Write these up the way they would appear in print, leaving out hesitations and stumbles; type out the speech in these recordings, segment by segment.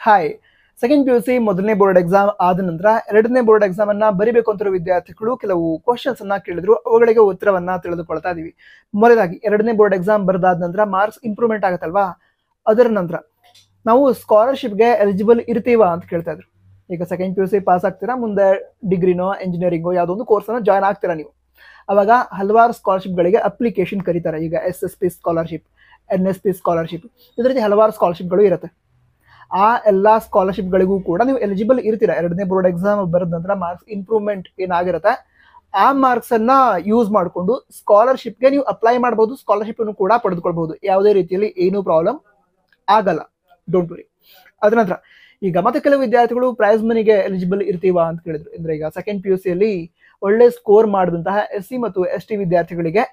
Hi. Second P U C ಮೊದಲನೇ board exam ಆದ ನಂತರ ಎರಡನೇ ಬೋರ್ಡ್ ಎಕ್ಸಾಮ್ ಅನ್ನ ಬರಿಬೇಕು ಅಂತಿರೋ ವಿದ್ಯಾರ್ಥಿಗಳು ಕೆಲವು ಕ್ವಶನ್ಸ್ ಅನ್ನ ಕೇಳಿದ್ರು, ಅವುಗಳಿಗೆ ಉತ್ತರವನ್ನ ತಿಳಿದುಕೊಳ್ತಾ ಇದೀವಿ. ಮೊದಲಾಗಿ ಎರಡನೇ ಬೋರ್ಡ್ ಎಕ್ಸಾಮ್ ಬರೆದಾದ ನಂತರ ಮಾರ್ಕ್ಸ್ ಇಂಪ್ರೂವ್ಮೆಂಟ್ ಆಗುತ್ತಲ್ವಾ, ಅದರ ನಂತರ ನಾವು ಸ್ಕಾಲರ್ಶಿಪ್ಗೆ ಎಲಿಜಿಬಲ್ ಇರ್ತೀವಾ ಅಂತ ಕೇಳ್ತಾ ಇದ್ರು. ಈಗ second P U C pass ಆಗ್ತೀರಾ, ಮುಂದೆ ಡಿಗ್ರಿನೋ ಇಂಜಿನಿಯರಿಂಗೋ ಯಾವುದೋ ಒಂದು ಕೋರ್ಸ್ ಅನ್ನು ಜಾಯ್ನ್ ಆಗ್ತೀರಾ ನೀವು. ಅವಾಗ ಹಲವಾರು ಸ್ಕಾಲರ್ಶಿಪ್ಗಳಿಗೆ ಅಪ್ಲಿಕೇಶನ್ ಕರೀತಾರೆ. ಈಗ SSP ಸ್ಕಾಲರ್ಶಿಪ್, NSP ಸ್ಕಾಲರ್ಶಿಪ್, ಇದೇ ರೀತಿ ಹಲವಾರು ಸ್ಕಾಲರ್ಶಿಪ್ಗಳು ಇರುತ್ತೆ. ಆ ಎಲ್ಲಾ ಸ್ಕಾಲರ್ಶಿಪ್ಗಳಿಗೂ ಕೂಡ ನೀವು ಎಲಿಜಿಬಲ್ ಇರ್ತೀರಾ. ಎರಡನೇ ಬೋರ್ಡ್ ಎಕ್ಸಾಮ್ ಬರೆದ ನಂತರ ಮಾರ್ಕ್ಸ್ ಇಂಪ್ರೂವ್ಮೆಂಟ್ ಏನಾಗಿರುತ್ತೆ, ಆ ಮಾರ್ಕ್ಸ್ ಅನ್ನ ಯೂಸ್ ಮಾಡಿಕೊಂಡು ಸ್ಕಾಲರ್ಶಿಪ್ಗೆ ನೀವು ಅಪ್ಲೈ ಮಾಡಬಹುದು, ಸ್ಕಾಲರ್ಶಿಪ್ ಅನ್ನು ಕೂಡ ಪಡೆದುಕೊಳ್ಬಹುದು. ಯಾವುದೇ ರೀತಿಯಲ್ಲಿ ಏನೂ ಪ್ರಾಬ್ಲಮ್ ಆಗಲ್ಲ, ಡೋಂಟ್ ವರಿ. ಅದ ನಂತರ ಈಗ ಮತ್ತೆ ಕೆಲವು ವಿದ್ಯಾರ್ಥಿಗಳು ಪ್ರೈಸ್ ಮನಿಗೆ ಎಲಿಜಿಬಲ್ ಇರ್ತೀವಾ ಅಂತ ಕೇಳಿದ್ರು. ಅಂದ್ರೆ ಈಗ ಸೆಕೆಂಡ್ ಪಿ ಯು ಸಿಯಲ್ಲಿ ಒಳ್ಳೆ ಸ್ಕೋರ್ ಮಾಡಿದಂತಹ SC ಮತ್ತು ST ವಿದ್ಯಾರ್ಥಿಗಳಿಗೆ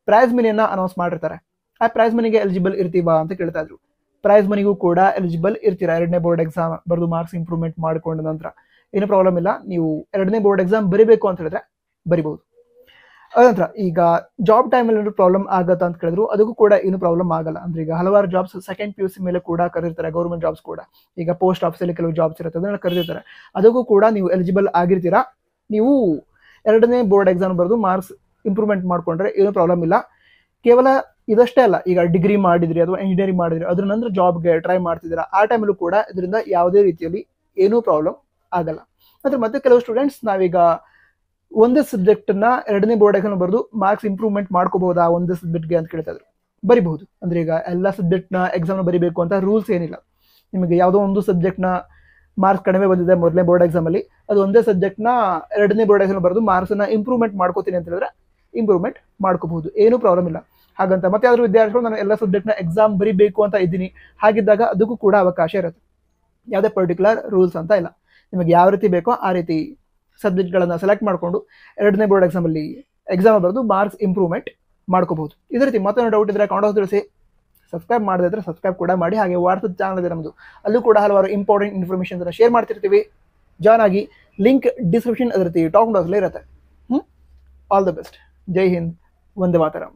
ಪ್ರೈಸ್ ಮನಿಯನ್ನ ಅನೌನ್ಸ್ ಮಾಡಿರ್ತಾರೆ. ಆ ಪ್ರೈಸ್ ಮನಿಗೆ ಎಲಿಜಿಬಲ್ ಇರ್ತೀವಾ ಅಂತ ಕೇಳ್ತಾ ಇದ್ರು. ಪ್ರೈಸ್ ಮನಿಗೂ ಕೂಡ ಎಲಿಜಿಬಲ್ ಇರ್ತೀರಾ. ಎರಡನೇ ಬೋರ್ಡ್ ಎಕ್ಸಾಮ್ ಬರೆದು ಮಾರ್ಕ್ಸ್ ಇಂಪ್ರೂವ್ಮೆಂಟ್ ಮಾಡಿಕೊಂಡ ನಂತರ ಏನು ಪ್ರಾಬ್ಲಮ್ ಇಲ್ಲ. ನೀವು ಎರಡನೇ ಬೋರ್ಡ್ ಎಕ್ಸಾಮ್ ಬರಿಬೇಕು ಅಂತ ಹೇಳಿದ್ರೆ ಬರಿಬಹುದು. ಅದಂತರ ಈಗ ಜಾಬ್ ಟೈಮಲ್ಲಿ ಪ್ರಾಬ್ಲಮ್ ಆಗತ್ತಾ ಅಂತ ಕೇಳಿದ್ರು, ಅದಕ್ಕೂ ಕೂಡ ಏನು ಪ್ರಾಬ್ಲಮ್ ಆಗಲ್ಲ. ಅಂದ್ರೆ ಈಗ ಹಲವಾರು jobs second P U C ಮೇಲೆ ಕೂಡ ಕರೆದಿರ್ತಾರೆ, ಗೌರ್ಮೆಂಟ್ ಜಾಬ್ಸ್ ಕೂಡ. ಈಗ ಪೋಸ್ಟ್ ಆಫೀಸಲ್ಲಿ ಕೆಲವು ಜಾಬ್ಸ್ ಇರುತ್ತೆ, ಅದನ್ನ ಕರೆದಿರ್ತಾರೆ. ಅದಕ್ಕೂ ಕೂಡ ನೀವು ಎಲಿಜಿಬಲ್ ಆಗಿರ್ತೀರಾ. ನೀವು ಎರಡನೇ ಬೋರ್ಡ್ ಎಕ್ಸಾಮ್ ಬರೆದು ಮಾರ್ಕ್ಸ್ ಇಂಪ್ರೂವ್ಮೆಂಟ್ ಮಾಡ್ಕೊಂಡ್ರೆ ಏನು ಪ್ರಾಬ್ಲಮ್ ಇಲ್ಲ. ಕೇವಲ ಇದಷ್ಟೇ ಅಲ್ಲ, ಈಗ ಡಿಗ್ರಿ ಮಾಡಿದ್ರಿ ಅಥವಾ ಇಂಜಿನಿಯರಿಂಗ್ ಮಾಡಿದ್ರಿ, ಅದ್ರ ನಂತರ ಜಾಬ್ಗೆ ಟ್ರೈ ಮಾಡ್ತಿದ್ದೀರಾ, ಆ ಟೈಮಲ್ಲೂ ಕೂಡ ಇದರಿಂದ ಯಾವುದೇ ರೀತಿಯಲ್ಲಿ ಏನೂ ಪ್ರಾಬ್ಲಮ್ ಆಗಲ್ಲ. ಅಂದ್ರೆ ಮತ್ತೆ ಕೆಲವು ಸ್ಟೂಡೆಂಟ್ಸ್ ನಾವೀಗ ಒಂದೇ ಸಬ್ಜೆಕ್ಟ್ ನ ಎರಡನೇ ಬೋರ್ಡ್ ಎಕ್ಸಾಮ್ ಬರೆದು ಮಾರ್ಕ್ಸ್ ಇಂಪ್ರೂವ್ಮೆಂಟ್ ಮಾಡ್ಕೋಬಹುದಾ ಒಂದೇ ಸಬ್ಜೆಕ್ಟ್ಗೆ ಅಂತ ಕೇಳ್ತಾ ಇದ್ರು. ಬರಿಬಹುದು. ಅಂದ್ರೆ ಈಗ ಎಲ್ಲ ಸಬ್ಜೆಕ್ಟ್ ನ ಎಕ್ಸಾಮ್ ಬರಿಬೇಕು ಅಂತ ರೂಲ್ಸ್ ಏನಿಲ್ಲ. ನಿಮಗೆ ಯಾವುದೋ ಒಂದು ಸಬ್ಜೆಕ್ಟ್ ನ ಮಾರ್ಕ್ಸ್ ಕಡಿಮೆ ಬಂದಿದೆ ಮೊದಲನೇ ಬೋರ್ಡ್ ಎಕ್ಸಾಮ್ ಅಲ್ಲಿ, ಅದು ಒಂದೇ ಸಬ್ಜೆಕ್ಟ್ ನ ಎರಡನೇ ಬೋರ್ಡ್ ಎಕ್ಸಾಮ್ ಬರೆದು ಮಾರ್ಕ್ಸ್ ಅನ್ನ ಇಂಪ್ರೂವ್ಮೆಂಟ್ ಮಾಡ್ಕೋತೀನಿ ಅಂತ ಹೇಳಿದ್ರೆ ಇಂಪ್ರೂವ್ಮೆಂಟ್ ಮಾಡ್ಕೋಬಹುದು, ಏನೂ ಪ್ರಾಬ್ಲಮ್ ಇಲ್ಲ. ಹಾಗಂತ ಮತ್ತೆ ಯಾವ್ದಾದ್ರು ವಿದ್ಯಾರ್ಥಿಗಳು ನಾನು ಎಲ್ಲ ಸಬ್ಜೆಕ್ಟ್ ನ ಎಕ್ಸಾಮ್ ಬರಿಬೇಕು ಅಂತ ಇದ್ದೀನಿ, ಹಾಗಿದ್ದಾಗ ಅದಕ್ಕೂ ಕೂಡ ಅವಕಾಶ ಇರುತ್ತೆ. ಯಾವುದೇ ಪರ್ಟಿಕ್ಯುಲರ್ ರೂಲ್ಸ್ ಅಂತ ಇಲ್ಲ. ನಿಮಗೆ ಯಾವ ರೀತಿ ಬೇಕೋ ಆ ರೀತಿ ಸಬ್ಜೆಕ್ಟ್ಗಳನ್ನ ಸೆಲೆಕ್ಟ್ ಮಾಡಿಕೊಂಡು ಎರಡನೇ ಬೋರ್ಡ್ ಎಕ್ಸಾಮ್ ಅಲ್ಲಿ ಎಕ್ಸಾಮ್ ಬರೆದು ಮಾರ್ಕ್ಸ್ ಇಂಪ್ರೂವ್ಮೆಂಟ್ ಮಾಡ್ಕೋಬಹುದು. ಇದೇ ರೀತಿ ಮತ್ತೊಂದು ಡೌಟ್ ಇದ್ರೆ ಕಾಮೆಂಟ್ ತಿಳಿಸಿ. ಸಬ್ಸ್ಕ್ರೈಬ್ ಮಾಡದೇ ಇದ್ರೆ ಸಬ್ಸ್ಕ್ರೈಬ್ ಕೂಡ ಮಾಡಿ. ಹಾಗೆ ವಾಟ್ಸಪ್ ಚಾನಲ್ ಇದೆ ನಮ್ಮದು, ಅಲ್ಲೂ ಕೂಡ ಹಲವಾರು ಇಂಪಾರ್ಟೆಂಟ್ ಇನ್ಫಾರ್ಮೇಷನ್ ಶೇರ್ ಮಾಡ್ತಿರ್ತೀವಿ. ಜಾಯ್ನ್ ಆಗಿ, ಲಿಂಕ್ ಡಿಸ್ಕ್ರಿಪ್ಷನ್ ಇರುತ್ತೆ, ಟಾಪ್ ಬಾಕ್ಸ್ ಇರುತ್ತೆ. All the best. ಜೈ ಹಿಂದ್, ವಂದೇ ಮಾತರಂ.